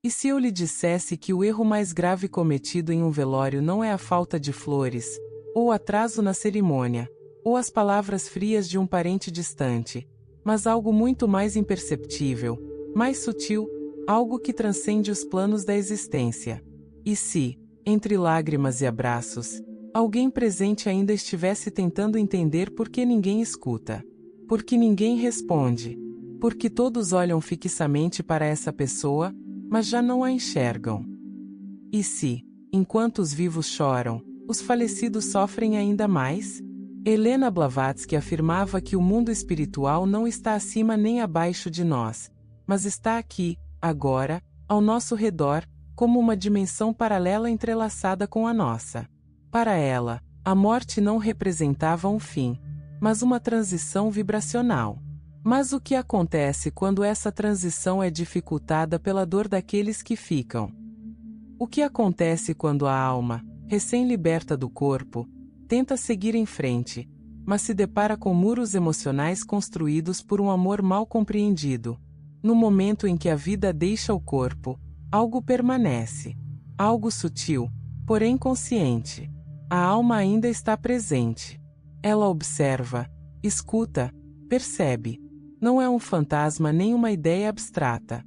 E se eu lhe dissesse que o erro mais grave cometido em um velório não é a falta de flores, ou o atraso na cerimônia, ou as palavras frias de um parente distante, mas algo muito mais imperceptível, mais sutil, algo que transcende os planos da existência? E se, entre lágrimas e abraços, alguém presente ainda estivesse tentando entender por que ninguém escuta? Por que ninguém responde? Porque todos olham fixamente para essa pessoa, mas já não a enxergam. E se, enquanto os vivos choram, os falecidos sofrem ainda mais? Helena Blavatsky afirmava que o mundo espiritual não está acima nem abaixo de nós, mas está aqui, agora, ao nosso redor, como uma dimensão paralela entrelaçada com a nossa. Para ela, a morte não representava um fim, mas uma transição vibracional. Mas o que acontece quando essa transição é dificultada pela dor daqueles que ficam? O que acontece quando a alma, recém-liberta do corpo, tenta seguir em frente, mas se depara com muros emocionais construídos por um amor mal compreendido? No momento em que a vida deixa o corpo, algo permanece. Algo sutil, porém consciente. A alma ainda está presente. Ela observa, escuta, percebe. Não é um fantasma nem uma ideia abstrata.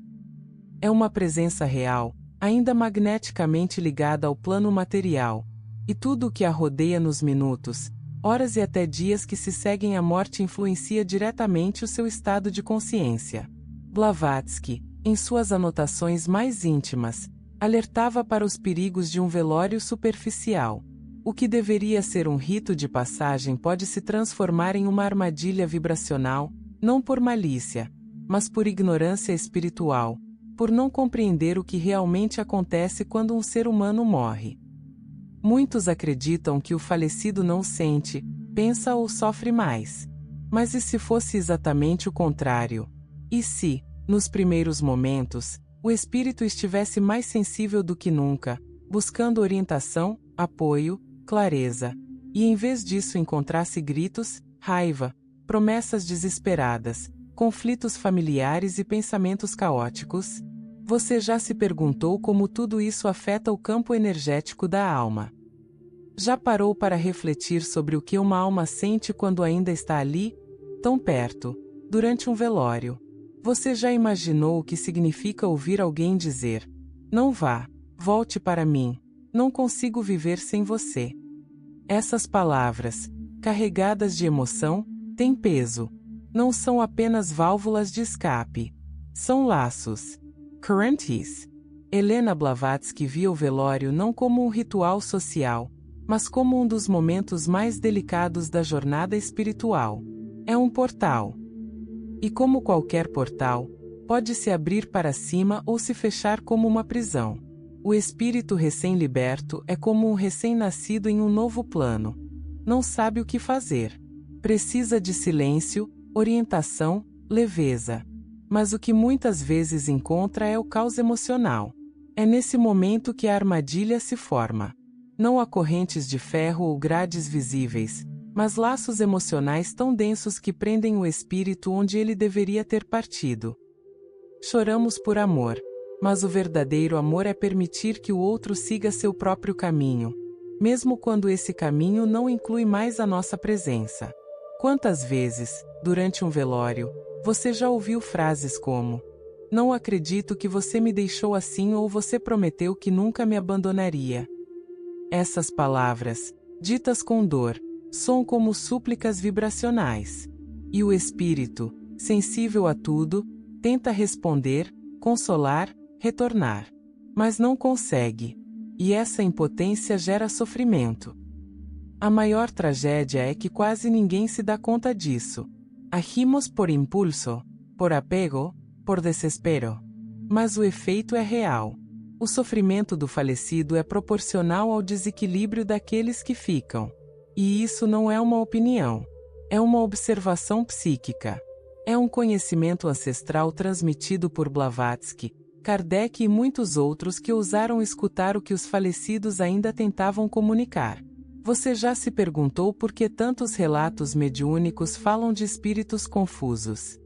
É uma presença real, ainda magneticamente ligada ao plano material, e tudo o que a rodeia nos minutos, horas e até dias que se seguem à morte influencia diretamente o seu estado de consciência. Blavatsky, em suas anotações mais íntimas, alertava para os perigos de um velório superficial. O que deveria ser um rito de passagem pode se transformar em uma armadilha vibracional, não por malícia, mas por ignorância espiritual, por não compreender o que realmente acontece quando um ser humano morre. Muitos acreditam que o falecido não sente, pensa ou sofre mais. Mas e se fosse exatamente o contrário? E se, nos primeiros momentos, o espírito estivesse mais sensível do que nunca, buscando orientação, apoio, clareza, e em vez disso encontrasse gritos, raiva, promessas desesperadas, conflitos familiares e pensamentos caóticos? Você já se perguntou como tudo isso afeta o campo energético da alma? Já parou para refletir sobre o que uma alma sente quando ainda está ali, tão perto, durante um velório? Você já imaginou o que significa ouvir alguém dizer: "Não vá, volte para mim, não consigo viver sem você"? Essas palavras, carregadas de emoção, têm peso. Não são apenas válvulas de escape. São laços. Currents. Helena Blavatsky via o velório não como um ritual social, mas como um dos momentos mais delicados da jornada espiritual. É um portal. E como qualquer portal, pode se abrir para cima ou se fechar como uma prisão. O espírito recém-liberto é como um recém-nascido em um novo plano. Não sabe o que fazer. Precisa de silêncio, orientação, leveza. Mas o que muitas vezes encontra é o caos emocional. É nesse momento que a armadilha se forma. Não há correntes de ferro ou grades visíveis, mas laços emocionais tão densos que prendem o espírito onde ele deveria ter partido. Choramos por amor, mas o verdadeiro amor é permitir que o outro siga seu próprio caminho, mesmo quando esse caminho não inclui mais a nossa presença. Quantas vezes, durante um velório, você já ouviu frases como: "Não acredito que você me deixou assim" ou "Você prometeu que nunca me abandonaria"? Essas palavras, ditas com dor, soam como súplicas vibracionais. E o espírito, sensível a tudo, tenta responder, consolar, retornar. Mas não consegue. E essa impotência gera sofrimento. A maior tragédia é que quase ninguém se dá conta disso. Agimos por impulso, por apego, por desespero. Mas o efeito é real. O sofrimento do falecido é proporcional ao desequilíbrio daqueles que ficam. E isso não é uma opinião. É uma observação psíquica. É um conhecimento ancestral transmitido por Blavatsky, Kardec e muitos outros que ousaram escutar o que os falecidos ainda tentavam comunicar. Você já se perguntou por que tantos relatos mediúnicos falam de espíritos confusos?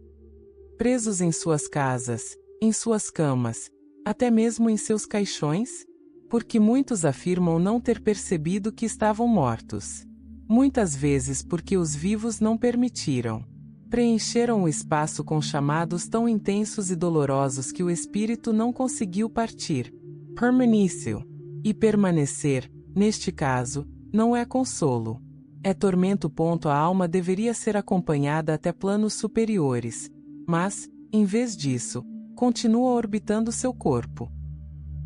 Presos em suas casas, em suas camas, Até mesmo em seus caixões? Porque muitos afirmam não ter percebido que estavam mortos. Muitas vezes porque os vivos não permitiram. Preencheram o espaço com chamados tão intensos e dolorosos que o espírito não conseguiu partir. Permanício. E permanecer, neste caso, não é consolo. É tormento. A alma deveria ser acompanhada até planos superiores. Mas, em vez disso, continua orbitando seu corpo.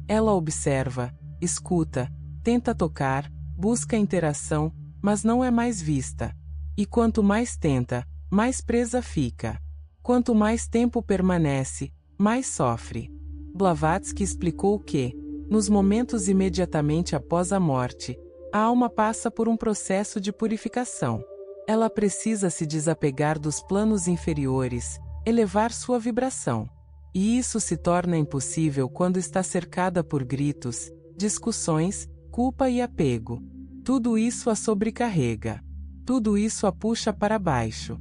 Ela observa, escuta, tenta tocar, busca interação, mas não é mais vista. E quanto mais tenta, mais presa fica. Quanto mais tempo permanece, mais sofre. Blavatsky explicou que, nos momentos imediatamente após a morte, a alma passa por um processo de purificação. Ela precisa se desapegar dos planos inferiores, elevar sua vibração. E isso se torna impossível quando está cercada por gritos, discussões, culpa e apego. Tudo isso a sobrecarrega. Tudo isso a puxa para baixo.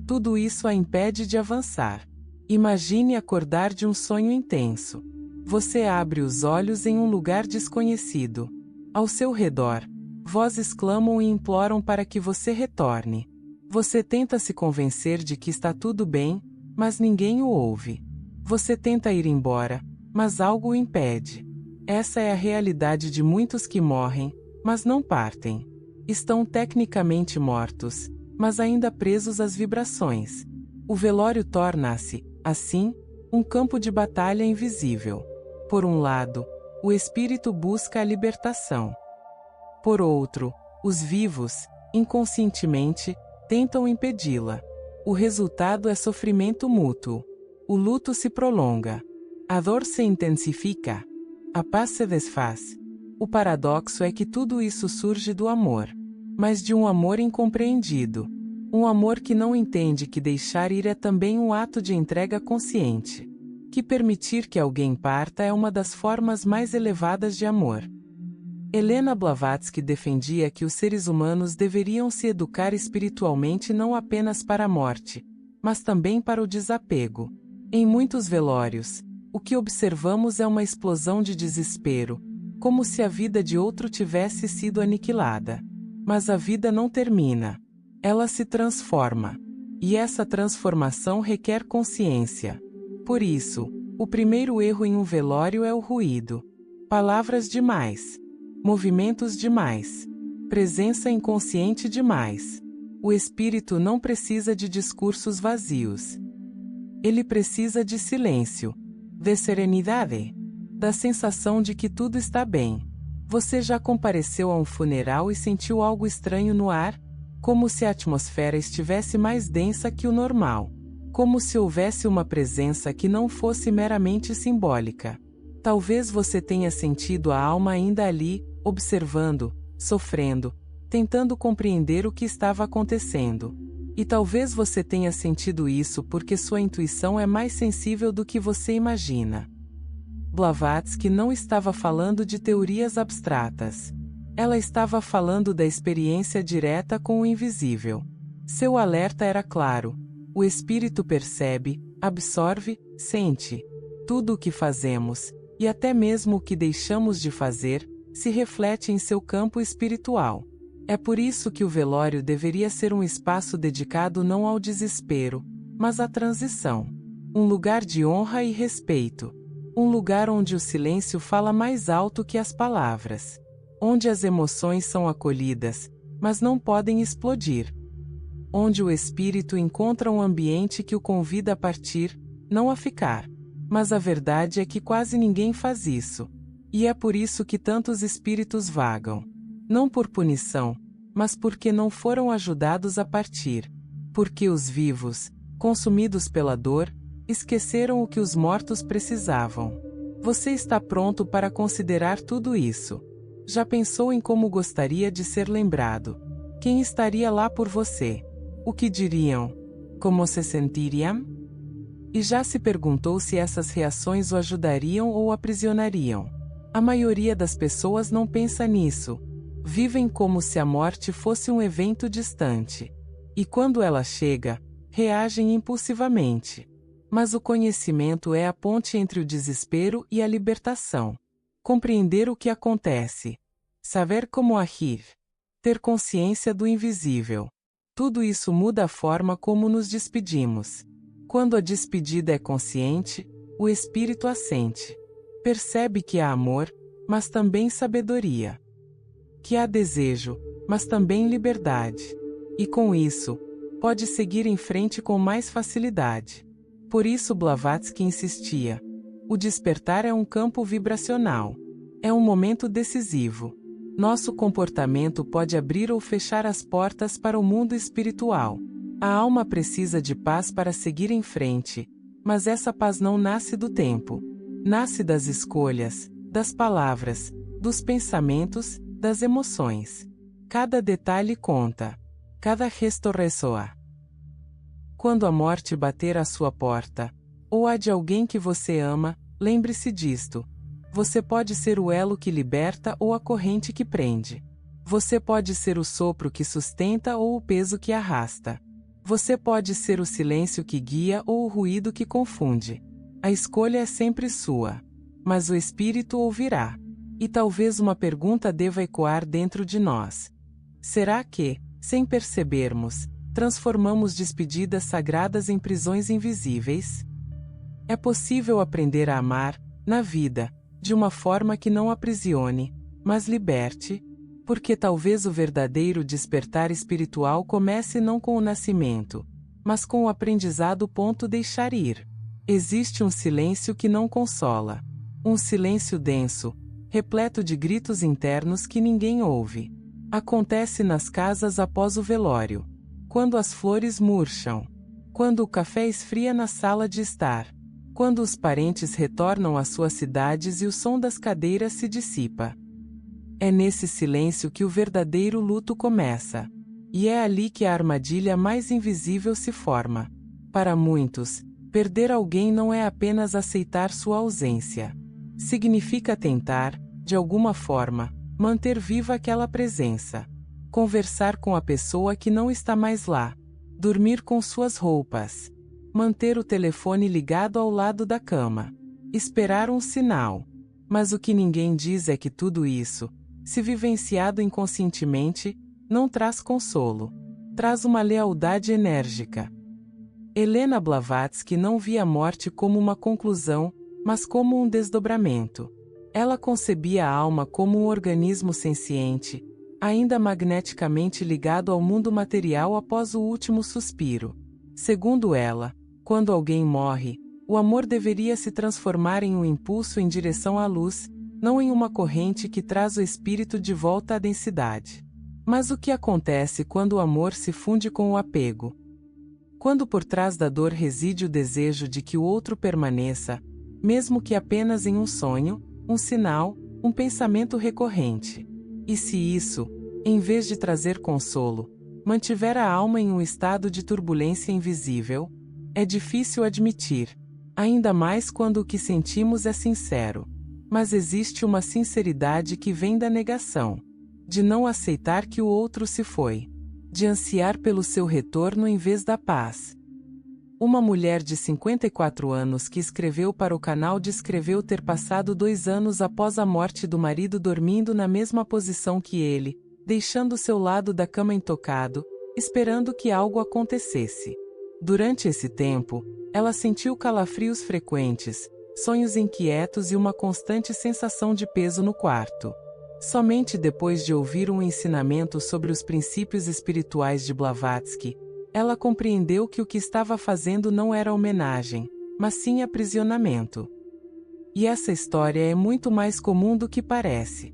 Tudo isso a impede de avançar. Imagine acordar de um sonho intenso. Você abre os olhos em um lugar desconhecido. Ao seu redor, vozes clamam e imploram para que você retorne. Você tenta se convencer de que está tudo bem, mas ninguém o ouve. Você tenta ir embora, mas algo o impede. Essa é a realidade de muitos que morrem, mas não partem. Estão tecnicamente mortos, mas ainda presos às vibrações. O velório torna-se, assim, um campo de batalha invisível. Por um lado, o espírito busca a libertação. Por outro, os vivos, inconscientemente, tentam impedi-la. O resultado é sofrimento mútuo. O luto se prolonga. A dor se intensifica. A paz se desfaz. O paradoxo é que tudo isso surge do amor. Mas de um amor incompreendido. Um amor que não entende que deixar ir é também um ato de entrega consciente. Que permitir que alguém parta é uma das formas mais elevadas de amor. Helena Blavatsky defendia que os seres humanos deveriam se educar espiritualmente não apenas para a morte, mas também para o desapego. Em muitos velórios, o que observamos é uma explosão de desespero, como se a vida de outro tivesse sido aniquilada. Mas a vida não termina. Ela se transforma. E essa transformação requer consciência. Por isso, o primeiro erro em um velório é o ruído. Palavras demais. Movimentos demais. Presença inconsciente demais. O espírito não precisa de discursos vazios. Ele precisa de silêncio. De serenidade. Da sensação de que tudo está bem. Você já compareceu a um funeral e sentiu algo estranho no ar? Como se a atmosfera estivesse mais densa que o normal. Como se houvesse uma presença que não fosse meramente simbólica. Talvez você tenha sentido a alma ainda ali, observando, sofrendo, tentando compreender o que estava acontecendo. E talvez você tenha sentido isso porque sua intuição é mais sensível do que você imagina. Blavatsky não estava falando de teorias abstratas. Ela estava falando da experiência direta com o invisível. Seu alerta era claro. O espírito percebe, absorve, sente. Tudo o que fazemos, e até mesmo o que deixamos de fazer, se reflete em seu campo espiritual. É por isso que o velório deveria ser um espaço dedicado não ao desespero, mas à transição. Um lugar de honra e respeito. Um lugar onde o silêncio fala mais alto que as palavras. Onde as emoções são acolhidas, mas não podem explodir. Onde o espírito encontra um ambiente que o convida a partir, não a ficar. Mas a verdade é que quase ninguém faz isso. E é por isso que tantos espíritos vagam. Não por punição, mas porque não foram ajudados a partir. Porque os vivos, consumidos pela dor, esqueceram o que os mortos precisavam. Você está pronto para considerar tudo isso? Já pensou em como gostaria de ser lembrado? Quem estaria lá por você? O que diriam? Como se sentiriam? E já se perguntou se essas reações o ajudariam ou o aprisionariam? A maioria das pessoas não pensa nisso. Vivem como se a morte fosse um evento distante. E quando ela chega, reagem impulsivamente. Mas o conhecimento é a ponte entre o desespero e a libertação. Compreender o que acontece. Saber como agir. Ter consciência do invisível. Tudo isso muda a forma como nos despedimos. Quando a despedida é consciente, o espírito assente. Percebe que há amor, mas também sabedoria. Que há desejo, mas também liberdade. E com isso, pode seguir em frente com mais facilidade. Por isso Blavatsky insistia: o despertar é um campo vibracional. É um momento decisivo. Nosso comportamento pode abrir ou fechar as portas para o mundo espiritual. A alma precisa de paz para seguir em frente, mas essa paz não nasce do tempo. Nasce das escolhas, das palavras, dos pensamentos, das emoções. Cada detalhe conta. Cada gesto ressoa. Quando a morte bater à sua porta, ou a de alguém que você ama, lembre-se disto. Você pode ser o elo que liberta ou a corrente que prende. Você pode ser o sopro que sustenta ou o peso que arrasta. Você pode ser o silêncio que guia ou o ruído que confunde. A escolha é sempre sua. Mas o Espírito ouvirá. E talvez uma pergunta deva ecoar dentro de nós. Será que, sem percebermos, transformamos despedidas sagradas em prisões invisíveis? É possível aprender a amar, na vida, de uma forma que não aprisione, mas liberte? Porque talvez o verdadeiro despertar espiritual comece não com o nascimento, mas com o aprendizado. Deixar ir. Existe um silêncio que não consola. Um silêncio denso, repleto de gritos internos que ninguém ouve. Acontece nas casas após o velório. Quando as flores murcham. Quando o café esfria na sala de estar. Quando os parentes retornam às suas cidades e o som das cadeiras se dissipa. É nesse silêncio que o verdadeiro luto começa. E é ali que a armadilha mais invisível se forma. Para muitos, perder alguém não é apenas aceitar sua ausência. Significa tentar, de alguma forma, manter viva aquela presença. Conversar com a pessoa que não está mais lá. Dormir com suas roupas. Manter o telefone ligado ao lado da cama. Esperar um sinal. Mas o que ninguém diz é que tudo isso, se vivenciado inconscientemente, não traz consolo. Traz uma lealdade enérgica. Helena Blavatsky não via a morte como uma conclusão, mas como um desdobramento. Ela concebia a alma como um organismo senciente, ainda magneticamente ligado ao mundo material após o último suspiro. Segundo ela, quando alguém morre, o amor deveria se transformar em um impulso em direção à luz, não em uma corrente que traz o espírito de volta à densidade. Mas o que acontece quando o amor se funde com o apego? Quando por trás da dor reside o desejo de que o outro permaneça, mesmo que apenas em um sonho, um sinal, um pensamento recorrente. E se isso, em vez de trazer consolo, mantiver a alma em um estado de turbulência invisível? É difícil admitir, ainda mais quando o que sentimos é sincero. Mas existe uma sinceridade que vem da negação, de não aceitar que o outro se foi, de ansiar pelo seu retorno em vez da paz. Uma mulher de 54 anos que escreveu para o canal descreveu ter passado 2 anos após a morte do marido dormindo na mesma posição que ele, deixando seu lado da cama intocado, esperando que algo acontecesse. Durante esse tempo, ela sentiu calafrios frequentes, sonhos inquietos e uma constante sensação de peso no quarto. Somente depois de ouvir um ensinamento sobre os princípios espirituais de Blavatsky, ela compreendeu que o que estava fazendo não era homenagem, mas sim aprisionamento. E essa história é muito mais comum do que parece.